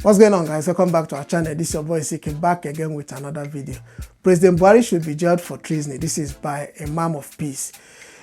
What's going on, guys? Welcome back to our channel. This is your boy CK back again with another video. President Buhari should be jailed for treason. This is by Imam of Peace.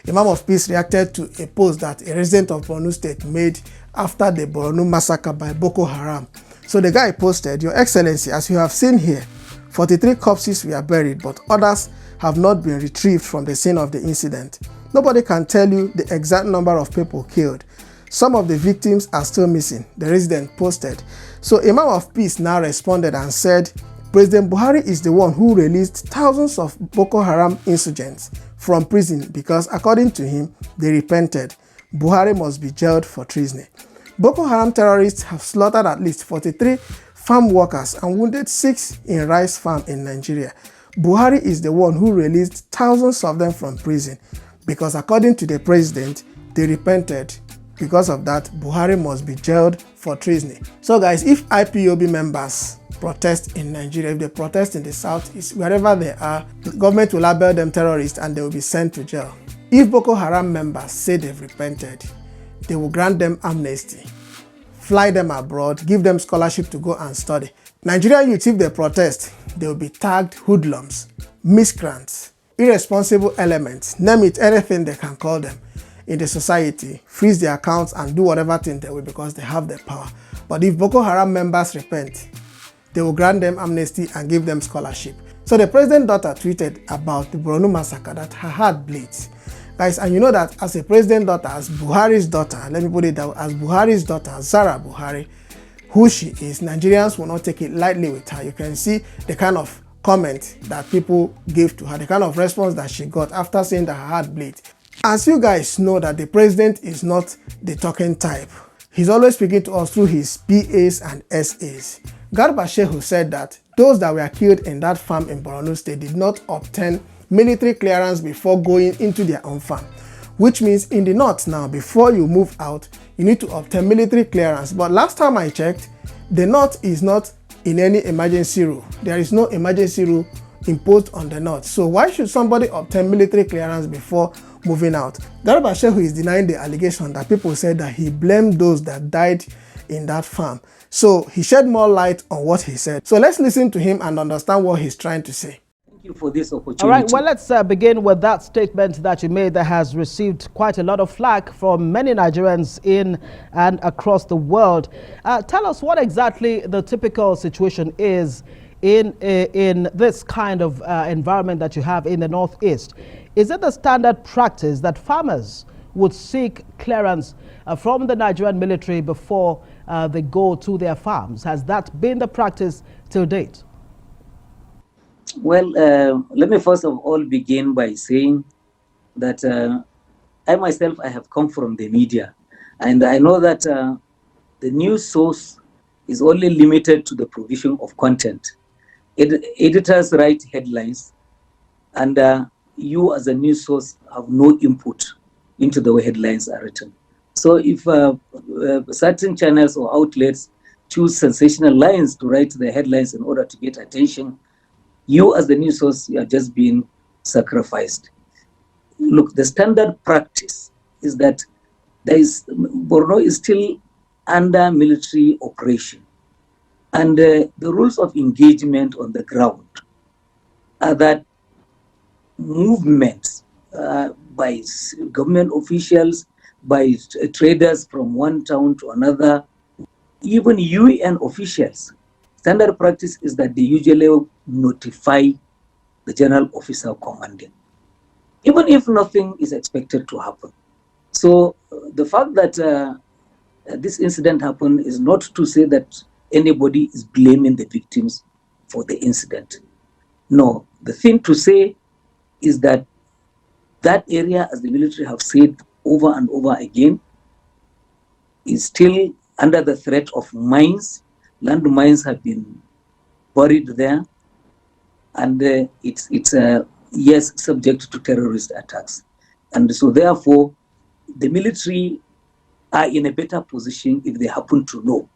Imam of Peace reacted to a post that a resident of Borno State made after the Borno massacre by Boko Haram. So the guy posted, "Your Excellency, as you have seen here, 43 corpses were buried, but others have not been retrieved from the scene of the incident. Nobody can tell you the exact number of people killed. Some of the victims are still missing," the resident posted. So Imam of Peace now responded and said, President Buhari is the one who released thousands of Boko Haram insurgents from prison because, according to him, they repented. Buhari must be jailed for treason. Boko Haram terrorists have slaughtered at least 43 farm workers and wounded 6 in rice farm in Nigeria. Buhari is the one who released thousands of them from prison because, according to the president, they repented. Because of that, Buhari must be jailed for treason. So guys, if IPOB members protest in Nigeria, if they protest in the southeast, wherever they are, the government will label them terrorists and they will be sent to jail. If Boko Haram members say they've repented, they will grant them amnesty, fly them abroad, give them scholarship to go and study. Nigerian youth, if they protest, they will be tagged hoodlums, miscreants, irresponsible elements, name it, anything they can call them in the society, freeze their accounts and do whatever thing they will because they have the power. But if Boko Haram members repent, they will grant them amnesty and give them scholarship. So the president's daughter tweeted about the Borno massacre that her heart bleeds. Guys, and you know that as a president's daughter, as Buhari's daughter, let me put it down, as Buhari's daughter, Zara Buhari, who she is, Nigerians will not take it lightly with her. You can see the kind of comment that people gave to her, the kind of response that she got after saying that her heart bleeds. As you guys know that the president is not the talking type. He's always speaking to us through his PAs and SAs. Garba Shehu said that those that were killed in that farm in Borno State did not obtain military clearance before going into their own farm. Which means in the north now, before you move out, you need to obtain military clearance. But last time I checked, the north is not in any emergency rule. There is no emergency rule imposed on the north. So why should somebody obtain military clearance before moving out? Garba Shehu is denying the allegation that people said that he blamed those that died in that farm. So he shed more light on what he said. So let's listen to him and understand what he's trying to say. Thank you for this opportunity. All right, well, let's begin with that statement that you made that has received quite a lot of flack from many Nigerians in and across the world. Tell us what exactly the typical situation is in this kind of environment that you have in the Northeast. Is it the standard practice that farmers would seek clearance from the Nigerian military before they go to their farms? Has that been the practice till date? Well, let me first of all begin by saying that I myself, I have come from the media, and I know that the news source is only limited to the provision of content. Editors write headlines, and you as a news source have no input into the way headlines are written. So if certain channels or outlets choose sensational lines to write the headlines in order to get attention, you as the news source, you are just being sacrificed. Look, the standard practice is that Borno is still under military operation. And the rules of engagement on the ground are that movements by government officials, by traders from one town to another, even UN officials, standard practice is that they usually notify the general officer commanding, even if nothing is expected to happen. So the fact that this incident happened is not to say that anybody is blaming the victims for the incident. No, the thing to say is that that area, as the military have said over and over again, is still under the threat of mines. Landmines have been buried there, and it's yes, subject to terrorist attacks. And so therefore, the military are in a better position if they happen to know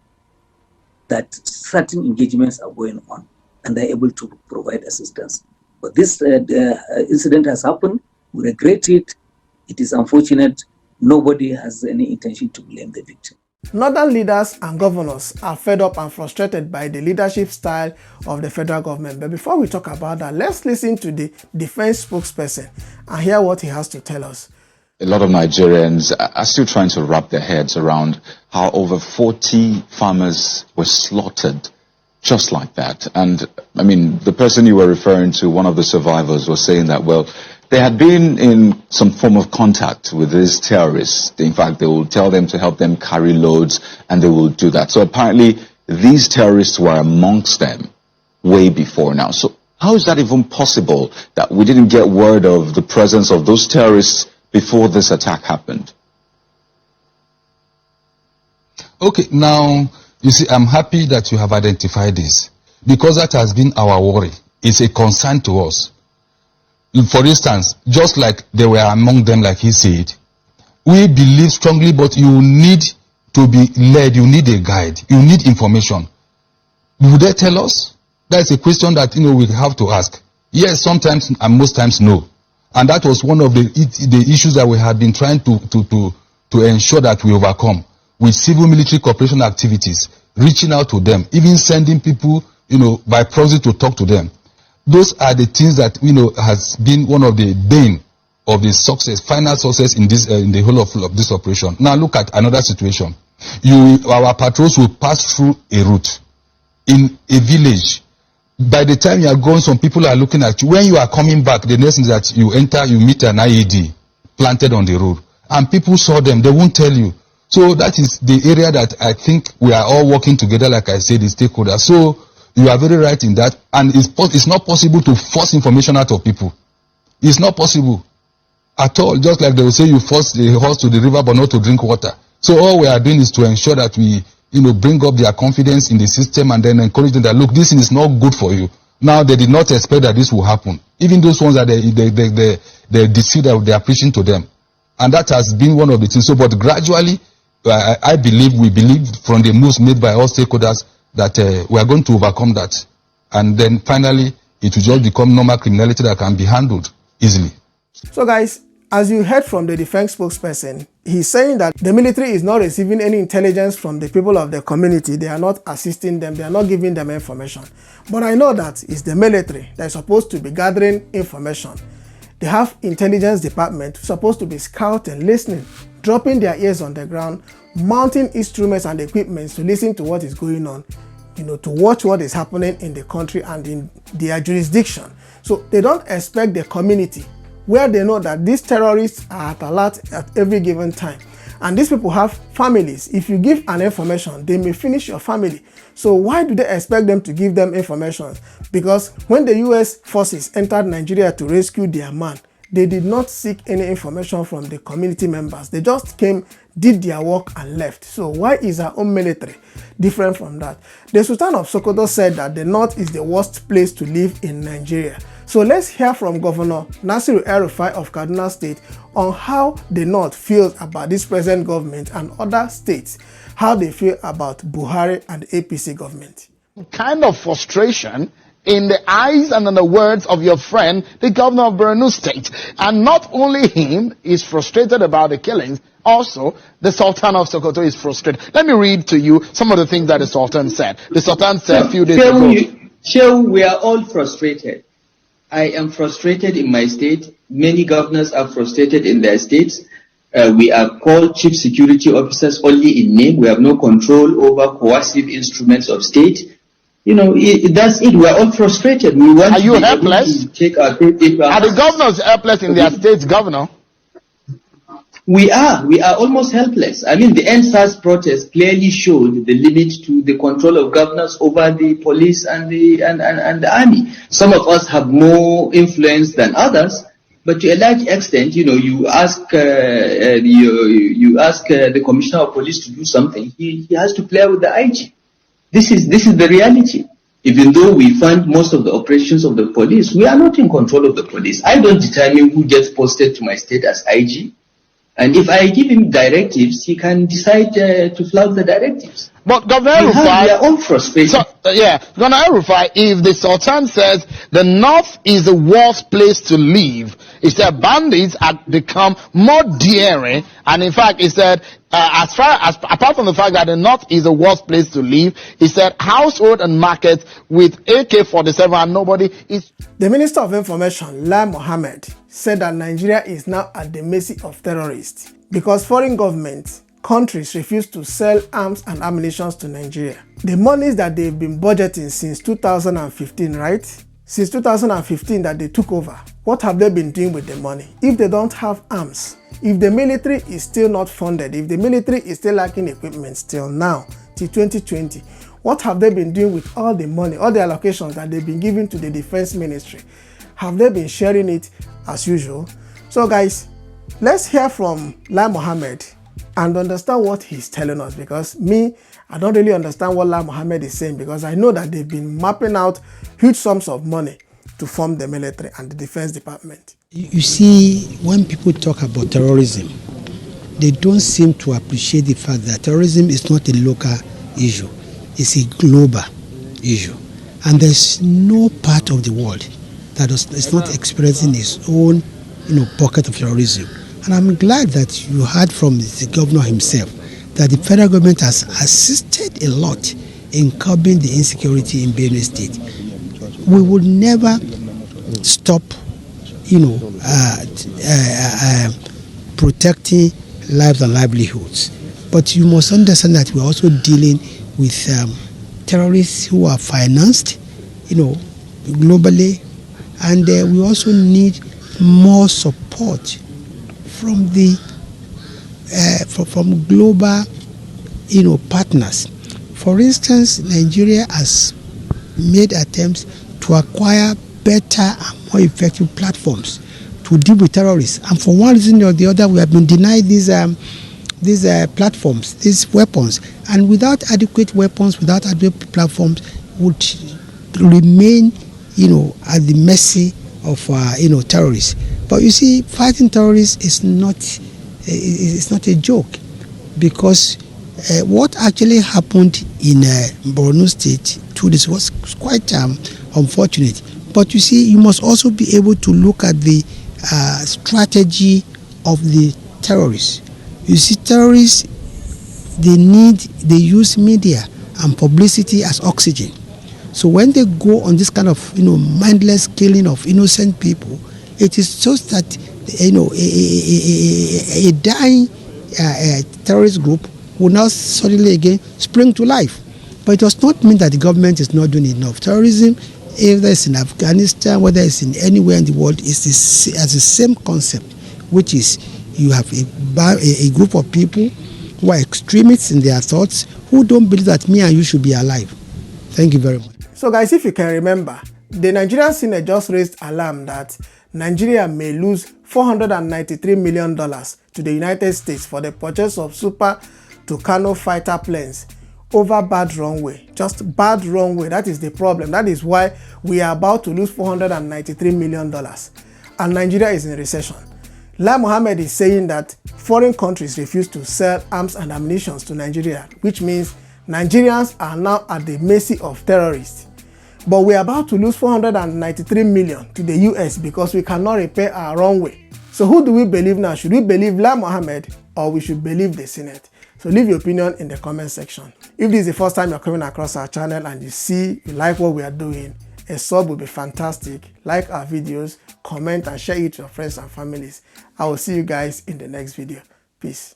that certain engagements are going on and they're able to provide assistance. But this incident has happened. We regret it. It is unfortunate. Nobody has any intention to blame the victim. Northern leaders and governors are fed up and frustrated by the leadership style of the federal government. But before we talk about that, let's listen to the defense spokesperson and hear what he has to tell us. A lot of Nigerians are still trying to wrap their heads around how over 40 farmers were slaughtered just like that. And I mean, the person you were referring to, one of the survivors, was saying that, well, they had been in some form of contact with these terrorists. In fact, they will tell them to help them carry loads, and they will do that. So apparently, these terrorists were amongst them way before now. So how is that even possible that we didn't get word of the presence of those terrorists before this attack happened? Okay, now, you see, I'm happy that you have identified this, because that has been our worry. It's a concern to us. For instance, just like they were among them, like he said, we believe strongly, but you need to be led, you need a guide, you need information. Would they tell us? That's a question that, we have to ask. Yes, sometimes and most times no. And that was one of the issues that we had been trying to ensure that we overcome with civil-military cooperation activities, reaching out to them, even sending people, by proxy to talk to them. Those are the things that, has been one of the bane of the success, final success in this, in the whole of this operation. Now look at another situation. Our patrols will pass through a route in a village. By the time you are going, some people are looking at you. When you are coming back, the next thing is that you enter, you meet an IED planted on the road. And people saw them, they won't tell you. So that is the area that I think we are all working together, like I said, the stakeholders. So you are very right in that. And it's not possible to force information out of people. It's not possible at all. Just like they will say you force the horse to the river but not to drink water. So all we are doing is to ensure that we bring up their confidence in the system and then encourage them that, look, this is not good for you. Now, they did not expect that this will happen. Even those ones that they deceive that they are preaching to them. And that has been one of the things. So, but gradually, we believe from the moves made by all stakeholders that we are going to overcome that. And then finally, it will just become normal criminality that can be handled easily. So guys, as you heard from the defense spokesperson, he's saying that the military is not receiving any intelligence from the people of the community. They are not assisting them. They are not giving them information. But I know that it's the military that is supposed to be gathering information. They have intelligence department supposed to be scouting, listening, dropping their ears on the ground, mounting instruments and equipment to listen to what is going on, to watch what is happening in the country and in their jurisdiction. So they don't expect the community, where they know that these terrorists are at alert at every given time. And these people have families. If you give an information, they may finish your family. So why do they expect them to give them information? Because when the US forces entered Nigeria to rescue their man, they did not seek any information from the community members. They just came, did their work and left. So why is our own military different from that? The Sultan of Sokoto said that the north is the worst place to live in Nigeria. So let's hear from Governor Nasiru El-Rufai of Kaduna State on how the North feels about this present government and other states, how they feel about Buhari and the APC government. Kind of frustration in the eyes and in the words of your friend, the governor of Borno State. And not only him is frustrated about the killings, also the Sultan of Sokoto is frustrated. Let me read to you some of the things that the Sultan said. The Sultan said a few days ago. Shehu, we are all frustrated. I am frustrated in my state. Many governors are frustrated in their states. We are called chief security officers only in name. We have no control over coercive instruments of state. That's it. We are all frustrated. We want are you helpless? To take our state. Are the governors helpless in their states, Governor? We are almost helpless. I mean, the NSAS protest clearly showed the limit to the control of governors over the police and the army. Some of us have more influence than others, but to a large extent, you ask the commissioner of police to do something, he has to play with the IG. This is the reality. Even though we fund most of the operations of the police, we are not in control of the police. I don't determine who gets posted to my state as IG. And if I give him directives, he can decide to flout the directives. But Governor El-Rufai, we are all frustrated. Governor El-Rufai, if the Sultan says the north is the worst place to live, He said bandits have become more daring, and in fact, he said, apart from the fact that the north is the worst place to live, he said household and markets with AK-47 and nobody is. The Minister of Information, Lai Mohammed, said that Nigeria is now at the mercy of terrorists because foreign governments, countries refuse to sell arms and ammunition to Nigeria. The monies that they've been budgeting since 2015, right? Since 2015 that they took over, what have they been doing with the money? If they don't have arms, if the military is still not funded, if the military is still lacking equipment still now, till 2020, what have they been doing with all the money, all the allocations that they've been giving to the defense ministry? Have they been sharing it as usual? So guys, let's hear from Lai Mohammed and understand what he's telling us, because I don't really understand what Lai Mohammed is saying, because I know that they've been mapping out huge sums of money to form the military and the defense department. You see, when people talk about terrorism, they don't seem to appreciate the fact that terrorism is not a local issue, it's a global issue. And there's no part of the world that is not experiencing its own pocket of terrorism. And I'm glad that you heard from the governor himself that the federal government has assisted a lot in curbing the insecurity in Benue State. We would never stop, protecting lives and livelihoods. But you must understand that we're also dealing with terrorists who are financed, globally, and we also need more support from the from global, partners. For instance, Nigeria has made attempts to acquire better and more effective platforms to deal with terrorists, and for one reason or the other, we have been denied these platforms, these weapons, and without adequate weapons, without adequate platforms, would remain, at the mercy of terrorists. But you see, fighting terrorists is not a joke, because what actually happened in Borno State 2 days was quite unfortunate. But you see, you must also be able to look at the strategy of the terrorists. You see, terrorists, they use media and publicity as oxygen. So when they go on this kind of mindless killing of innocent people, it is just that a dying terrorist group will now suddenly again spring to life. But it does not mean that the government is not doing enough. Terrorism, whether it's in Afghanistan, whether it's in anywhere in the world, is the same concept, which is you have a group of people who are extremists in their thoughts, who don't believe that me and you should be alive. Thank you very much. So guys, if you can remember, the Nigerian Senate just raised alarm that Nigeria may lose $493 million to the United States for the purchase of Super Tucano fighter planes over bad runway. Just bad runway. That is the problem. That is why we are about to lose $493 million. And Nigeria is in recession. Lai Mohammed is saying that foreign countries refuse to sell arms and ammunition to Nigeria, which means Nigerians are now at the mercy of terrorists. But we are about to lose $493 million to the US because we cannot repair our runway. So who do we believe now? Should we believe Lai Mohammed or we should believe the Senate? So leave your opinion in the comment section. If this is the first time you're coming across our channel and you like what we are doing, a sub will be fantastic. Like our videos, comment and share it to your friends and families. I will see you guys in the next video. Peace.